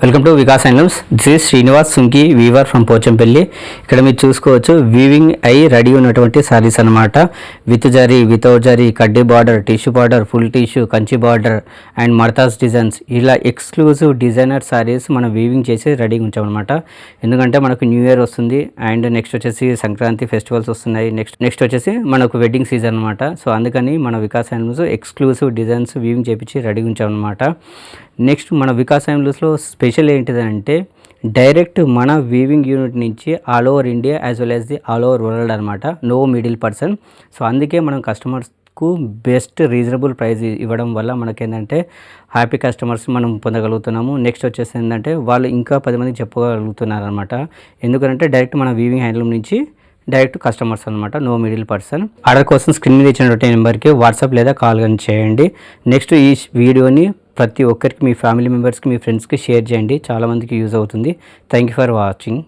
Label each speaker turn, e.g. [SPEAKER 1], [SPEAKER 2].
[SPEAKER 1] Welcome to Vikas handlooms. This is Srinivas Sunki weaver from Pochampally. ఇక్కడ మీరు చూసుకోవచ్చు వీవింగ్ అయి రెడీ ఉన్నటువంటి సారీస్ అనమాట. విత్ జరీ, వితౌట్ జరీ, కడ్డీ border, tissue border, full tissue, Kanchi border and మడతాస్ డిజైన్స్, ఇలా ఎక్స్క్లూజివ్ డిజైనర్ సారీస్ మనం వీవింగ్ చేసి రెడీగా ఉంచామన్నమాట. ఎందుకంటే మనకు న్యూ ఇయర్ వస్తుంది అండ్ నెక్స్ట్ వచ్చేసి సంక్రాంతి ఫెస్టివల్స్ వస్తున్నాయి. నెక్స్ట్ వచ్చేసి మనకు వెడ్డింగ్ సీజన్ అనమాట. సో అందుకని మన Vikas handlooms exclusive designs weaving చేపించి రెడీగా ఉంచామన్నమాట. నెక్స్ట్ మన వికాస్ హ్యాండ్లూమ్స్లో స్పెషల్ ఏంటిదంటే డైరెక్ట్ మన వీవింగ్ యూనిట్ నుంచి all over India as well as the all over world అనమాట. No middle person. సో అందుకే మనం కస్టమర్స్కు బెస్ట్ రీజనబుల్ ప్రైస్ ఇవ్వడం వల్ల మనకేంటంటే హ్యాపీ కస్టమర్స్ మనం పొందగలుగుతున్నాము. నెక్స్ట్ వచ్చేసి ఏంటంటే వాళ్ళు ఇంకా 10 మందికి చెప్పగలుగుతున్నారు అనమాట. ఎందుకంటే డైరెక్ట్ మన వీవింగ్ హ్యాండ్లూమ్ నుంచి డైరెక్ట్ కస్టమర్స్ అనమాట, నో మిడిల్ పర్సన్. ఆర్డర్ కోసం స్క్రీన్ మీద ఇచ్చినటువంటి నెంబర్కి వాట్సాప్ లేదా కాల్ కానీ చేయండి. నెక్స్ట్ ఈ వీడియోని ప్రతి ఒక్కరికి, మీ ఫ్యామిలీ మెంబర్స్కి, మీ ఫ్రెండ్స్కి షేర్ చేయండి. చాలామందికి యూజ్ అవుతుంది. Thank you for watching.